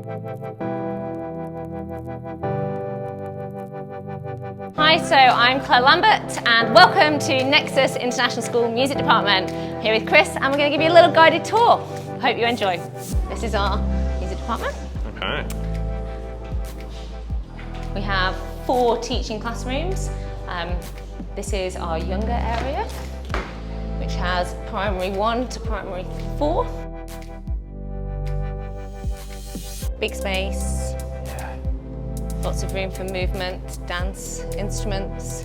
Hi, so I'm Clare Lambert and welcome to Nexus International School Music Department. Here with Chris and we're going to give you a little guided tour. Hope you enjoy. This is our music department. Okay. We have 4 teaching classrooms. This is our younger area, which has primary 1 to primary 4. Big space. Yeah. Lots of room for movement, dance, instruments.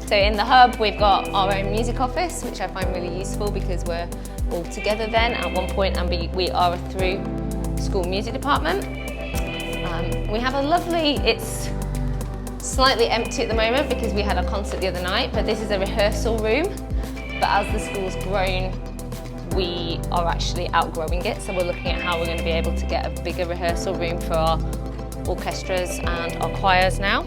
So in the hub we've got our own music office, which I find really useful because we're all together then at one point, and we are a through school music department. We have a lovely, it's slightly empty at the moment because we had a concert the other night, but this is a rehearsal room. But as the school's grown, we are actually outgrowing it, so we're looking at how we're going to be able to get a bigger rehearsal room for our orchestras and our choirs now.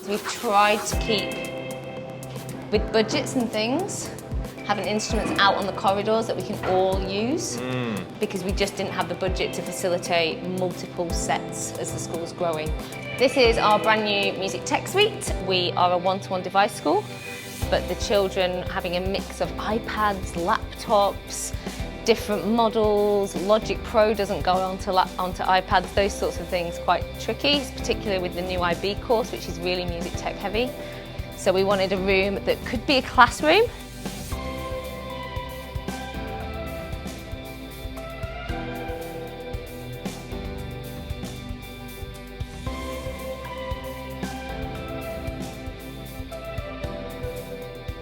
We've tried to keep, with budgets and things, having instruments out on the corridors that we can all use, because we just didn't have the budget to facilitate multiple sets as the school's growing. This is our brand new music tech suite. We are a one-to-one device school, but the children having a mix of iPads, laptops, different models. Logic Pro doesn't go onto iPads, those sorts of things, quite tricky, particularly with the new IB course, which is really music tech heavy. So we wanted a room that could be a classroom.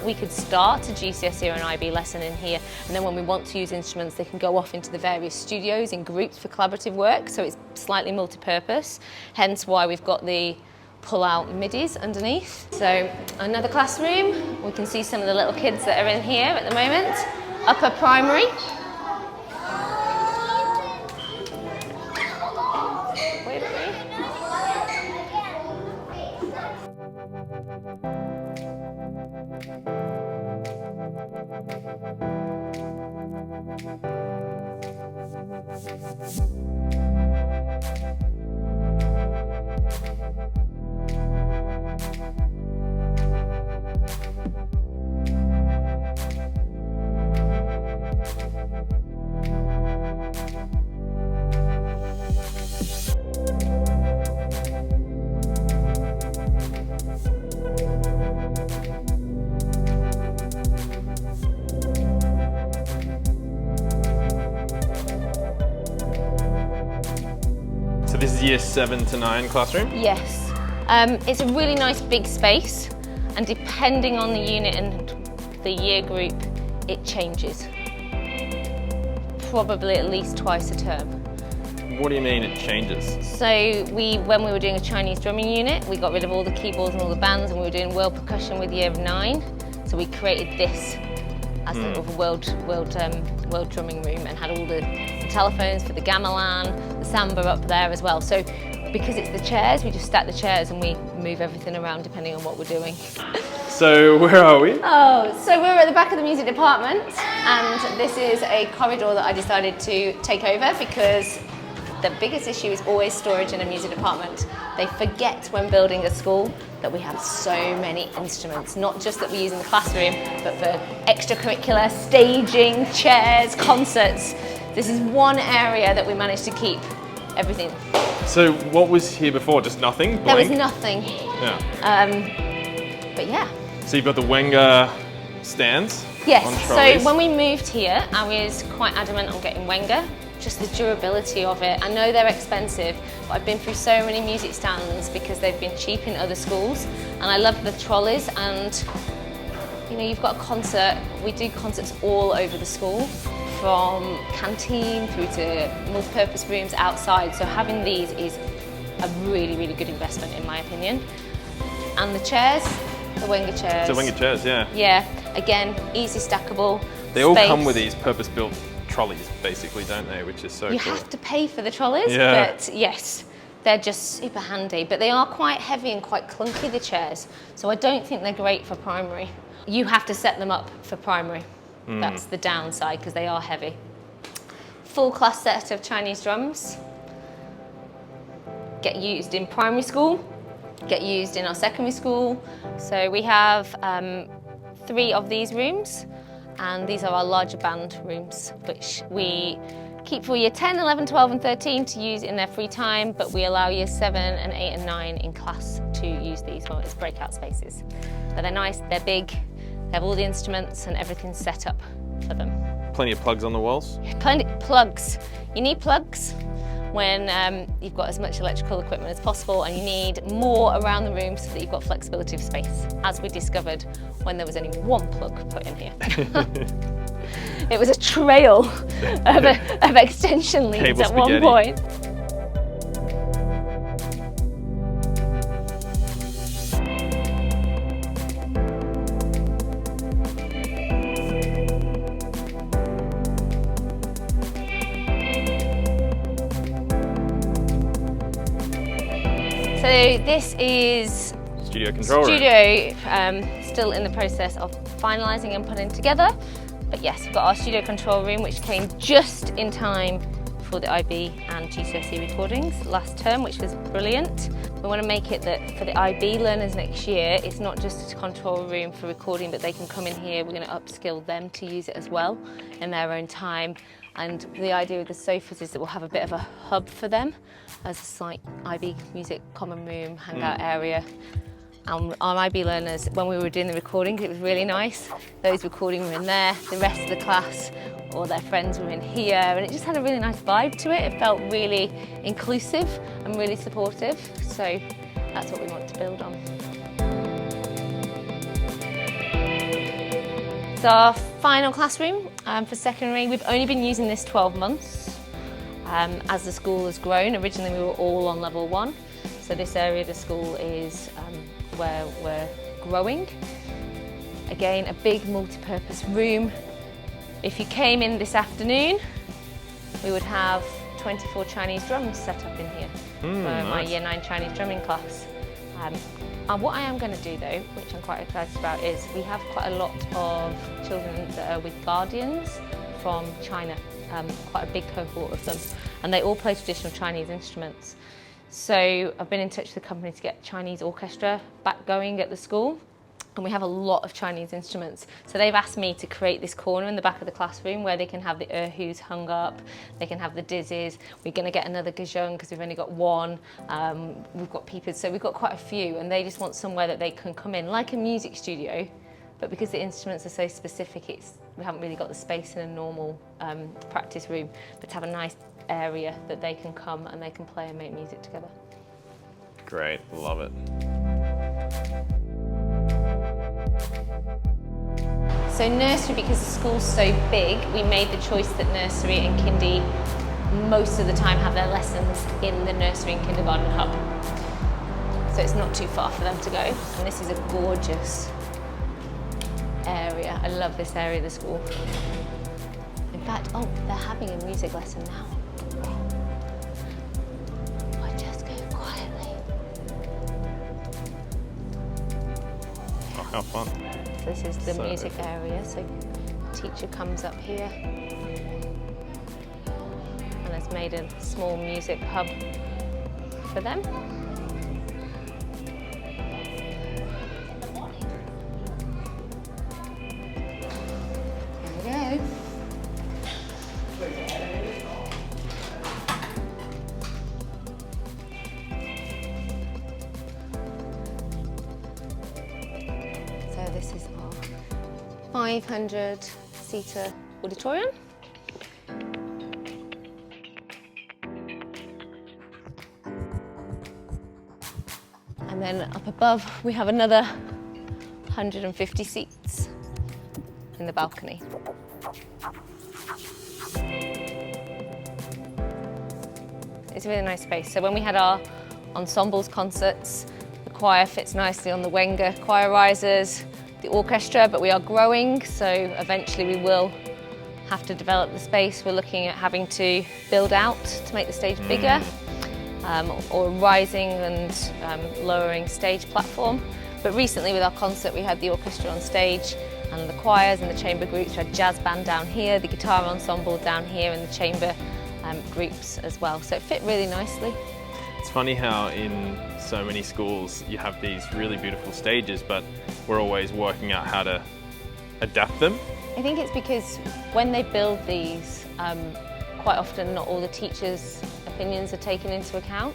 We could start a GCSE or an IB lesson in here, and then when we want to use instruments they can go off into the various studios in groups for collaborative work, so it's slightly multi-purpose, hence why we've got the pull-out midis underneath. So another classroom, we can see some of the little kids that are in here at the moment. Upper primary. Wait a minute. So this is year 7 to 9 classroom? Yes. It's a really nice big space, and depending on the unit and the year group, it changes. Probably at least twice a term. What do you mean it changes? So when we were doing a Chinese drumming unit, we got rid of all the keyboards and all the bands, and we were doing world percussion with year 9. So we created this as a world drumming room, and had all the telephones for the gamelan, the samba up there as well. So because it's the chairs, we just stack the chairs and we move everything around depending on what we're doing. So where are we? Oh, so we're at the back of the music department, and this is a corridor that I decided to take over because the biggest issue is always storage in a music department. They forget when building a school that we have so many instruments, not just that we use in the classroom, but for extracurricular, staging, chairs, concerts. This is one area that we managed to keep everything. So what was here before? Just nothing? Blank? There was nothing. Yeah. But yeah. So you've got the Wenger stands? Yes, on trolleys. so when we moved here, I was quite adamant on getting Wenger, just the durability of it. I know they're expensive, but I've been through so many music stands because they've been cheap in other schools, and I love the trolleys, and you know, you've got a concert, we do concerts all over the school, from canteen through to multi-purpose rooms outside, so having these is a really, really good investment in my opinion. And the chairs, the Wenger chairs. The Wenger chairs, yeah. Yeah, again, easy stackable. They all come with these purpose-built trolleys, basically, don't they? Which is so You cool. have to pay for the trolleys, Yeah. but yes, they're just super handy. But they are quite heavy and quite clunky, the chairs, so I don't think they're great for primary. You have to set them up for primary. That's the downside, because they are heavy. Full class set of Chinese drums. Get used in primary school, get used in our secondary school. So we have 3 of these rooms, and these are our larger band rooms, which we keep for year 10, 11, 12 and 13 to use in their free time, but we allow year 7 and 8 and 9 in class to use these as breakout spaces. But they're nice, they're big, they have all the instruments and everything's set up for them. Plenty of plugs on the walls. Plenty plugs. You need plugs when you've got as much electrical equipment as possible, and you need more around the room so that you've got flexibility of space, as we discovered when there was only 1 plug put in here. It was a trail of extension leads Cable at one spaghetti. point. So this is Studio control room. still in the process of finalising and putting together. But yes, we've got our studio control room, which came just in time for the IB and GCSE recordings last term, which was brilliant. We want to make it that for the IB learners next year, it's not just a control room for recording, but they can come in here. We're going to upskill them to use it as well in their own time. And the idea with the sofas is that we'll have a bit of a hub for them as a slight IB music common room, hangout area. And our IB learners, when we were doing the recordings, it was really nice. Those recording were in there, the rest of the class or their friends were in here, and it just had a really nice vibe to it. It felt really inclusive and really supportive, so that's what we want to build on. So our final classroom for secondary, we've only been using this 12 months. As the school has grown, originally we were all on level 1, so this area of the school is where we're growing. Again, a big multi-purpose room. If you came in this afternoon, we would have 24 Chinese drums set up in here for my year 9 Chinese drumming class. And what I am going to do though, which I'm quite excited about, is we have quite a lot of children that are with guardians from China, quite a big cohort of them, and they all play traditional Chinese instruments. So I've been in touch with the company to get Chinese orchestra back going at the school, and we have a lot of Chinese instruments. So they've asked me to create this corner in the back of the classroom where they can have the erhus hung up, they can have the dizzes. We're going to get another gazheng because we've only got 1. We've got peepers, so we've got quite a few, and they just want somewhere that they can come in, like a music studio, but because the instruments are so specific, we haven't really got the space in a normal practice room, but to have a nice area that they can come and they can play and make music together. Great, love it. So nursery, because the school's so big, we made the choice that nursery and kindy most of the time have their lessons in the nursery and kindergarten hub. So it's not too far for them to go. And this is a gorgeous area. I love this area of the school. In fact, oh, they're having a music lesson now. I'll just go quietly. Oh, how fun. This is the So music area, so the teacher comes up here and has made a small music hub for them. There we go. So this is our 500-seater auditorium. And then up above we have another 150 seats in the balcony. It's a really nice space. So when we had our ensembles concerts, the choir fits nicely on the Wenger choir risers, the orchestra, but we are growing, so eventually we will have to develop the space. We're looking at having to build out to make the stage bigger, or a rising and lowering stage platform. But recently with our concert we had the orchestra on stage and the choirs and the chamber groups. We had jazz band down here, the guitar ensemble down here, and the chamber groups as well. So it fit really nicely. It's funny how in so many schools you have these really beautiful stages, but we're always working out how to adapt them. I think it's because when they build these, quite often not all the teachers' opinions are taken into account.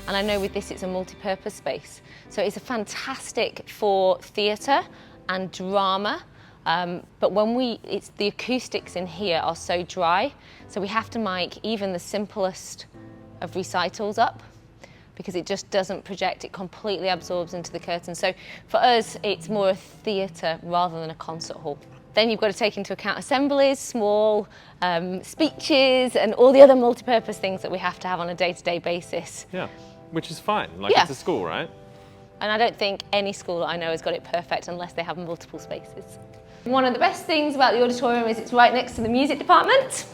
And I know with this it's a multi-purpose space. So it's fantastic for theatre and drama, but when the acoustics in here are so dry, so we have to mic even the simplest of recitals up, because it just doesn't project, it completely absorbs into the curtain. So for us, it's more a theatre rather than a concert hall. Then you've got to take into account assemblies, small speeches, and all the other multi-purpose things that we have to have on a day-to-day basis. Yeah, which is fine, like it's a school, right? And I don't think any school that I know has got it perfect unless they have multiple spaces. One of the best things about the auditorium is it's right next to the music department.